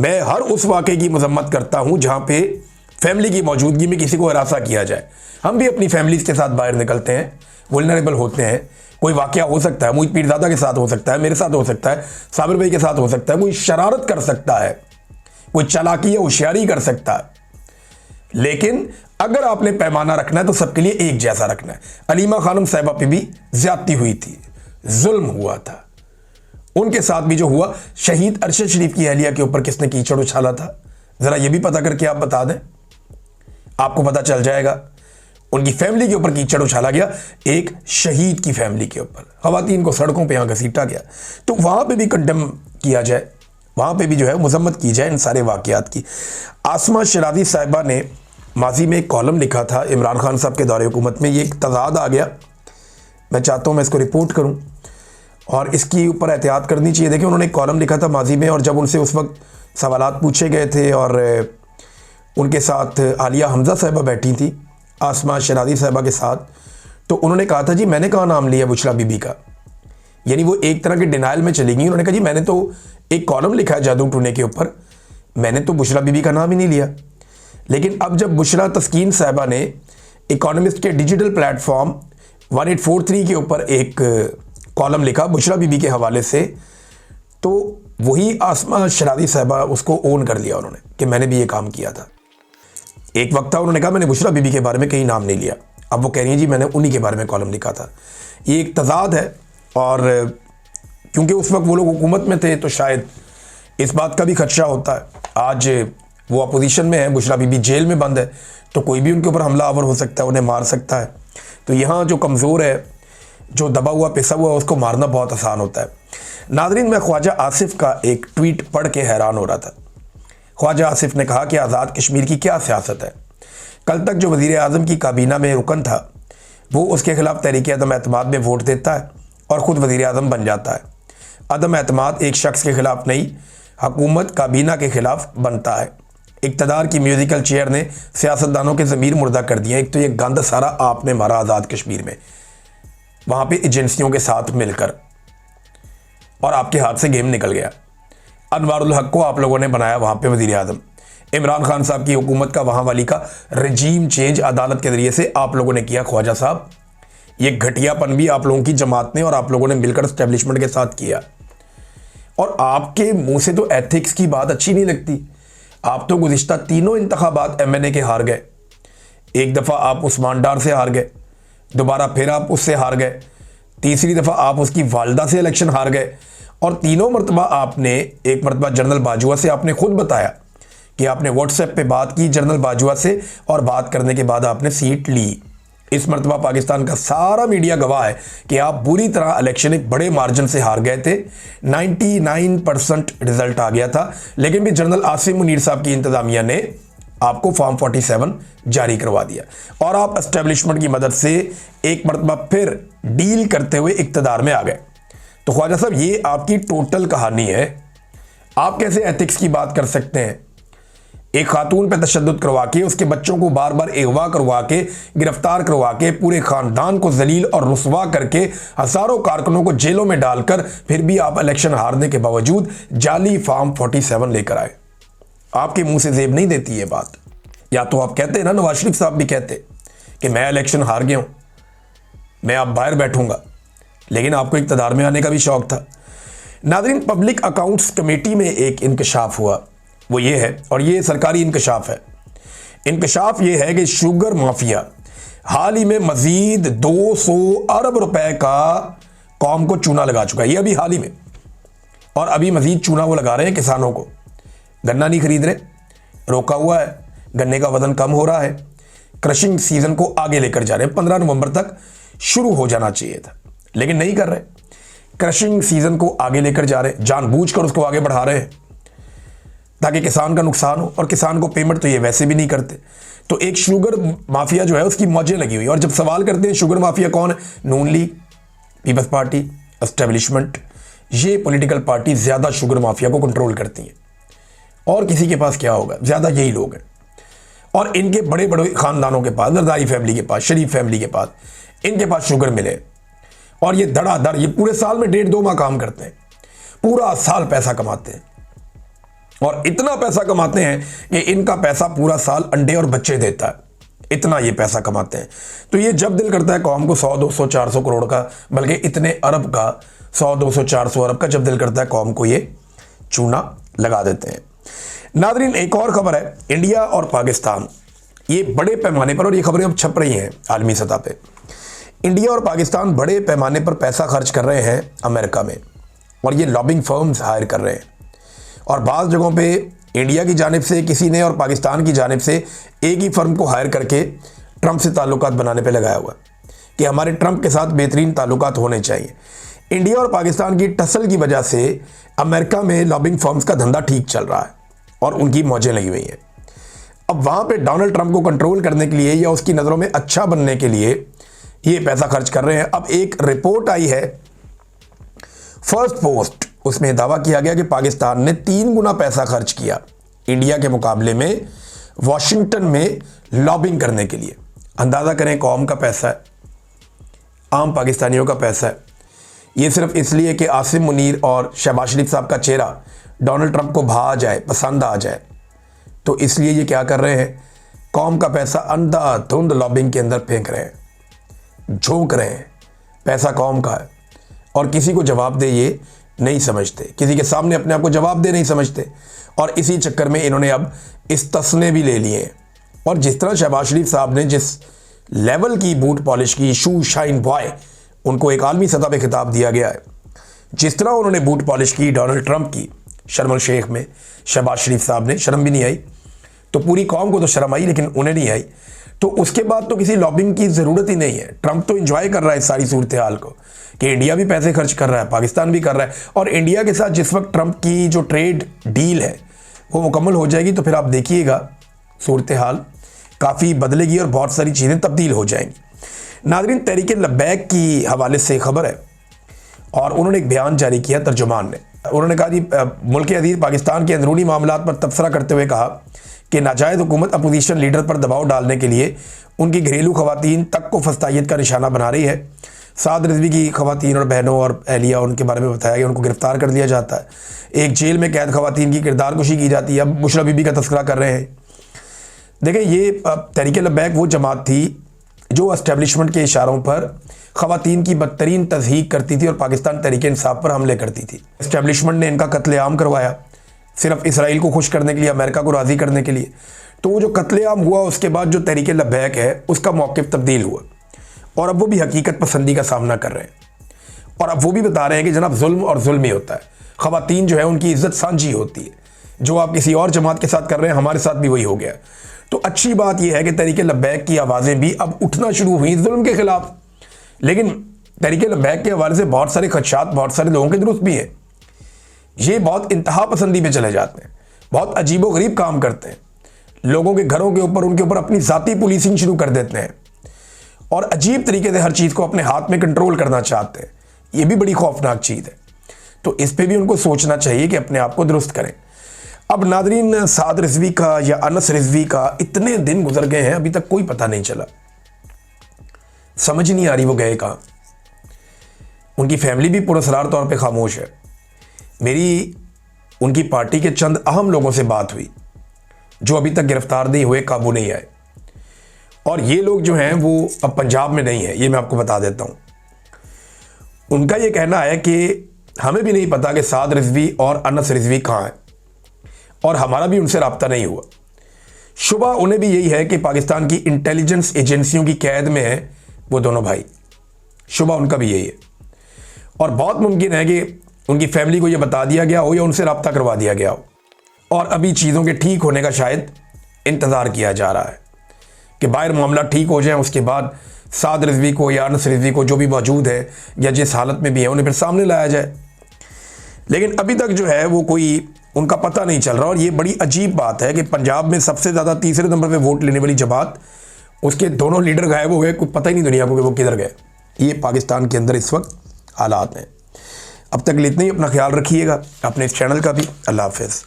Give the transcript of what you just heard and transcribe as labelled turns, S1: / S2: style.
S1: मैं हर उस वाक़े की मजम्मत करता हूं जहां पे फैमिली की मौजूदगी में किसी को हरासा किया जाए। हम भी अपनी फैमिलीज के साथ बाहर निकलते हैं, वल्नरेबल होते हैं। कोई वाक़या हो सकता है, मोहित पीरजादा के साथ हो सकता है, मेरे साथ हो सकता है, साबिर भाई के साथ हो सकता है, कोई शरारत कर सकता है, कोई चालाकी या होशियारी कर सकता है। लेकिन अगर आपने पैमाना रखना है तो सबके लिए एक जैसा रखना है। अलीमा खानम साहिबा पे भी ज्यादती हुई थी, जुल्म हुआ था। उनके साथ भी जो हुआ, शहीद अरशद शरीफ की अहलिया के ऊपर किसने कीचड़ उछाला था, जरा ये भी पता करके आप बता दें, आपको पता चल जाएगा। उनकी फैमिली के ऊपर कीचड़ उछाला गया, एक शहीद की फैमिली के ऊपर, खवातीन को सड़कों पे यहां घसीटा गया। तो वहां पे भी कंडेम किया जाए, वहां पे भी जो है मजम्मत की जाए इन सारे वाकयात की। आसमा शराजी साहिबा ने माजी में एक कॉलम लिखा था इमरान खान साहब के दौरे हुकूमत में। ये एक तजाद आ गया, मैं चाहता हूं मैं इसको रिपोर्ट करूं और इसकी ऊपर एहतियात करनी चाहिए। देखिए, उन्होंने एक कॉलम लिखा था माजी में, और जब उनसे उस वक्त सवालात पूछे गए थे और उनके साथ आलिया हमजा साहिबा बैठी थी आसमा शराजी साहिबा के साथ, तो उन्होंने कहा था जी मैंने कहाँ नाम लिया बुशरा बीबी का। यानी वो एक तरह के डिनाइल में चली गई। उन्होंने कहा जी मैंने तो एक कॉलम लिखा है जादू टूने के ऊपर, मैंने तो बुशरा बीबी का नाम ही नहीं लिया। लेकिन अब जब बुशरा तस्कीन साहिबा ने इकोनॉमिस्ट के डिजिटल प्लेटफॉर्म 1843 के ऊपर एक कॉलम लिखा बुशरा बीबी के हवाले से, तो वही आसमा शराजी साहिबा उसको ओन कर लिया उन्होंने कि मैंने भी ये काम किया था। एक वक्त था उन्होंने कहा मैंने बुशरा बीबी के बारे में कहीं नाम नहीं लिया, अब वो कह रही हैं जी मैंने उन्हीं के बारे में कॉलम लिखा था। ये एक तजाद है, और क्योंकि उस वक्त वो लोग हुकूमत में थे तो शायद इस बात का भी खदशा होता है। आज वो अपोजिशन में है, बुशरा बीबी जेल में बंद है, तो कोई भी उनके ऊपर हमला आवर हो सकता है, उन्हें मार सकता है। तो यहाँ जो कमज़ोर है, जो दबा हुआ पिसा हुआ, उसको मारना बहुत आसान होता है। नादरीन, मैं ख्वाजा आसिफ का एक ट्वीट पढ़ के हैरान हो रहा था। ख्वाजा आसिफ ने कहा कि आज़ाद कश्मीर की क्या सियासत है। कल तक जो वज़ीर आज़म की काबीना में रुकन था वो उसके खिलाफ तहरीक अदम एतमाद में वोट देता है और ख़ुद वज़ीर आज़म बन जाता है। अदम एतमाद एक शख्स के खिलाफ नहीं, हुकूमत काबीना के खिलाफ बनता है। इक़्तिदार की म्यूज़िकल चेयर ने सियासतदानों के ज़मीर मुर्दा कर दिया। एक तो ये गंद सारा आपने मारा आज़ाद कश्मीर में, वहाँ पे एजेंसियों के साथ मिलकर, और आपके हाथ से गेम निकल गया। अनवारुल हक को आप लोगों ने बनाया वहाँ पे वज़ीर आज़म। इमरान खान साहब की हुकूमत का वहाँ वाली का रजीम चेंज अदालत के ज़रिए से आप लोगों ने किया। ख्वाजा साहब, ये घटियापन भी आप लोगों की जमात ने और आप लोगों ने मिलकर एस्टेब्लिशमेंट के साथ किया। और आपके मुंह से तो एथिक्स की बात अच्छी नहीं लगती। आप तो गुज़िश्ता तीनों इंतखाबात MNA के हार गए। एक दफ़ा आप उस्मान डार से हार गए, दोबारा फिर आप उससे हार गए, तीसरी दफ़ा आप उसकी वालदा से इलेक्शन हार गए, और तीनों मरतबा आपने, एक मरतबा जनरल बाजवा से आपने खुद बताया कि आपने व्हाट्सएप पे बात की जनरल बाजवा से, और बात करने के बाद आपने सीट ली। इस मरतबा पाकिस्तान का सारा मीडिया गवाह है कि आप बुरी तरह इलेक्शन एक बड़े मार्जिन से हार गए थे। 99% रिजल्ट आ गया था, लेकिन भी जनरल आसिम मुनीर साहब की इंतजामिया ने आपको फॉर्म 47 जारी करवा दिया, और आप एस्टेब्लिशमेंट की मदद से एक मरतबा फिर डील करते हुए इक़्तिदार में आ गए। तो ख्वाजा साहब, ये आपकी टोटल कहानी है। आप कैसे एथिक्स की बात कर सकते हैं? एक खातून पे तशद्दुद करवा के, उसके बच्चों को बार बार अगवा करवा के, गिरफ्तार करवा के, पूरे खानदान को जलील और रुसवा करके, हजारों कारकुनों को जेलों में डालकर, फिर भी आप इलेक्शन हारने के बावजूद जाली फॉर्म 47 लेकर आए। आपके मुंह से जेब नहीं देती ये बात। या तो आप कहते ना, नवाज शरीफ साहब भी कहते कि मैं इलेक्शन हार गया हूं, मैं अब बाहर बैठूंगा, लेकिन आपको इक़्तिदार में आने का भी शौक था। नाज़रीन, पब्लिक अकाउंट्स कमेटी में एक इंकशाफ हुआ, वो ये है, और ये सरकारी इंकशाफ है। इंकशाफ ये है कि शुगर माफिया हाल ही में मजीद 200 अरब रुपए का कौम को चूना लगा चुका है। ये अभी हाल ही में, और अभी मजीद चूना वो लगा रहे हैं किसानों को। गन्ना नहीं खरीद रहे, रोका हुआ है, गन्ने का वजन कम हो रहा है, क्रशिंग सीजन को आगे लेकर जा रहे हैं। 15 नवंबर तक शुरू हो जाना चाहिए था, लेकिन नहीं कर रहे। क्रशिंग सीजन को आगे लेकर जा रहे हैं, जानबूझकर उसको आगे बढ़ा रहे हैं ताकि किसान का नुकसान हो, और किसान को पेमेंट तो ये वैसे भी नहीं करते। तो एक शुगर माफिया जो है उसकी मौजें लगी हुई। और जब सवाल करते हैं शुगर माफिया कौन है, नून लीग, पीपल्स पार्टी, एस्टेब्लिशमेंट, ये पॉलिटिकल पार्टी ज्यादा शुगर माफिया को कंट्रोल करती हैं। और किसी के पास क्या होगा, ज्यादा यही लोग हैं। और इनके बड़े बड़े खानदानों के पास, जरदारी फैमिली के पास, शरीफ फैमिली के पास, इनके पास शुगर मिले, और ये धड़ाधड़, ये पूरे साल में 1.5-2 माह काम करते हैं, पूरा साल पैसा कमाते हैं, और इतना पैसा कमाते हैं कि इनका पैसा पूरा साल अंडे और बच्चे देता है, इतना ये पैसा कमाते हैं। तो ये जब दिल करता है कौम को 100, 200, 400 करोड़ का, बल्कि इतने अरब का, 100, 200, 400 अरब का जब दिल करता है कौम को ये चूना लगा देते हैं। नादरीन, एक और खबर है, इंडिया और पाकिस्तान, ये बड़े पैमाने पर, और ये खबरें अब छप रही हैं आलमी सतह पे, इंडिया और पाकिस्तान बड़े पैमाने पर पैसा खर्च कर रहे हैं अमेरिका में, और ये लॉबिंग फर्म्स हायर कर रहे हैं। और बाज़ जगहों पे इंडिया की जानिब से किसी ने और पाकिस्तान की जानिब से एक ही फर्म को हायर करके ट्रंप से ताल्लुकात बनाने पे लगाया हुआ कि हमारे ट्रंप के साथ बेहतरीन ताल्लुकात होने चाहिए। इंडिया और पाकिस्तान की टसल की वजह से अमेरिका में लॉबिंग फर्म्स का धंधा ठीक चल रहा है और उनकी मौजें लगी हुई हैं। अब वहाँ पे डोनाल्ड ट्रंप को कंट्रोल करने के लिए या उसकी नज़रों में अच्छा बनने के लिए ये पैसा खर्च कर रहे हैं। अब एक रिपोर्ट आई है फर्स्ट पोस्ट, उसमें दावा किया गया कि पाकिस्तान ने 3 गुना पैसा खर्च किया इंडिया के मुकाबले में वॉशिंगटन में लॉबिंग करने के लिए। अंदाज़ा करें, कौम का पैसा है, आम पाकिस्तानियों का पैसा है। ये सिर्फ इसलिए कि आसिम मुनीर और शहबाज शरीफ साहब का चेहरा डोनाल्ड ट्रंप को भा जाए, पसंद आ जाए, तो इसलिए ये क्या कर रहे हैं, कौम का पैसा अंधाधुंध लॉबिंग के अंदर फेंक रहे हैं, झोंक रहे हैं। पैसा कौम का है और किसी को जवाब दे ये नहीं समझते, किसी के सामने अपने आप को जवाब दे नहीं समझते, और इसी चक्कर में इन्होंने अब इस तस्ने भी ले लिए हैं। और जिस तरह शहबाज शरीफ साहब ने जिस लेवल की बूट पॉलिश की, शू शाइन बॉय, उनको एक आलमी सतह पे खिताब दिया गया है, जिस तरह उन्होंने बूट पॉलिश की डोनाल्ड ट्रंप की शर्म शेख में, शहबाज शरीफ साहब ने शर्म भी नहीं आई, तो पूरी कौम को तो शर्म आई लेकिन उन्हें नहीं आई। तो उसके बाद तो किसी लॉबिंग की ज़रूरत ही नहीं है। ट्रंप तो एंजॉय कर रहा है इस सारी सूरत हाल को कि इंडिया भी पैसे खर्च कर रहा है, पाकिस्तान भी कर रहा है, और इंडिया के साथ जिस वक्त ट्रंप की जो ट्रेड डील है वो मुकम्मल हो जाएगी तो फिर आप देखिएगा सूरत हाल काफ़ी बदलेगी और बहुत सारी चीज़ें तब्दील हो जाएंगी। नाज़रीन, तहरीक लब्बैक की हवाले से खबर है और उन्होंने एक बयान जारी किया तर्जुमान ने। उन्होंने कहा कि मुल्क अजीज़ पाकिस्तान के अंदरूनी मामलात पर तबसरा करते हुए कहा कि नाजायज़ हुकूमत अपोजिशन लीडर पर दबाव डालने के लिए उनकी घरेलू खवातीन तक को फस्तायत का निशाना बना रही है। साद रिजवी की खवातीन और बहनों और अहलिया, उनके बारे में बताया गया, उनको गिरफ्तार कर लिया जाता है। एक जेल में कैद खवातीन की किरदार कुशी की जाती है। अब बुशरा बीबी का तस्करा कर रहे हैं। देखें, ये तहरीक लब्बैक वो जमात थी जो एस्टेब्लिशमेंट के इशारों पर खवातीन की बदतरीन तज़हीक करती थी और पाकिस्तान तहरीक इंसाफ पर हमले करती थी। एस्टेब्लिशमेंट ने इनका कत्लेआम करवाया सिर्फ इसराइल को खुश करने के लिए, अमेरिका को राज़ी करने के लिए। तो वो जो कत्लेआम हुआ उसके बाद जो तहरीक लब्बैक है उसका मौक़िफ़ तब्दील हुआ और अब वो भी हकीकत पसंदी का सामना कर रहे हैं और अब वो भी बता रहे हैं कि जनाब जुल्म और जुल्म ही होता है। खवातीन जो है उनकी इज़्ज़त सांझी होती है। जो आप किसी और जमात के साथ कर रहे हैं हमारे साथ भी वही हो गया। तो अच्छी बात यह है कि तहरीक लब्बैक की आवाज़ें भी अब उठना शुरू हुई जुल्म के ख़िलाफ़। लेकिन तहरीक लब्बैक के हवाले से बहुत सारे खदशात बहुत सारे लोगों के दुरुस्त भी हैं। ये बहुत इंतहा पसंदी पे चले जाते हैं, बहुत अजीबो गरीब काम करते हैं, लोगों के घरों के ऊपर उनके ऊपर अपनी ज़ाती पुलिसिंग शुरू कर देते हैं और अजीब तरीके से हर चीज़ को अपने हाथ में कंट्रोल करना चाहते हैं। ये भी बड़ी खौफनाक चीज़ है। तो इस पर भी उनको सोचना चाहिए कि अपने आप को दुरुस्त करें। अब नादरीन, साद रिजवी का या अनस रिजवी का इतने दिन गुजर गए हैं, अभी तक कोई पता नहीं चला। समझ नहीं आ रही वो गए कहाँ। उनकी फैमिली भी पुरअसरार तौर पे खामोश है। मेरी उनकी पार्टी के चंद अहम लोगों से बात हुई जो अभी तक गिरफ्तार नहीं हुए, काबू नहीं आए, और ये लोग जो हैं वो अब पंजाब में नहीं है, ये मैं आपको बता देता हूँ। उनका ये कहना है कि हमें भी नहीं पता कि साद रिजवी और अनस रिजवी कहाँ हैं और हमारा भी उनसे रब्ता नहीं हुआ। शुबा उन्हें भी यही है कि पाकिस्तान की इंटेलिजेंस एजेंसियों की कैद में है वो दोनों भाई। शुबा उनका भी यही है और बहुत मुमकिन है कि उनकी फैमिली को यह बता दिया गया हो या उनसे रब्ता करवा दिया गया हो और अभी चीज़ों के ठीक होने का शायद इंतज़ार किया जा रहा है कि बाहर मामला ठीक हो जाए, उसके बाद साद रिजवी को या अनस रिजवी को जो भी मौजूद है या जिस हालत में भी है उन्हें फिर सामने लाया जाए। लेकिन अभी तक जो है वो कोई उनका पता नहीं चल रहा। और ये बड़ी अजीब बात है कि पंजाब में सबसे ज़्यादा तीसरे नंबर पे वोट लेने वाली जमात, उसके दोनों लीडर गायब हो गए, कोई पता ही नहीं दुनिया को कि वो किधर गए। ये पाकिस्तान के अंदर इस वक्त हालात हैं। अब तक इतना ही। अपना ख्याल रखिएगा, अपने इस चैनल का भी। अल्लाह हाफ़िज़।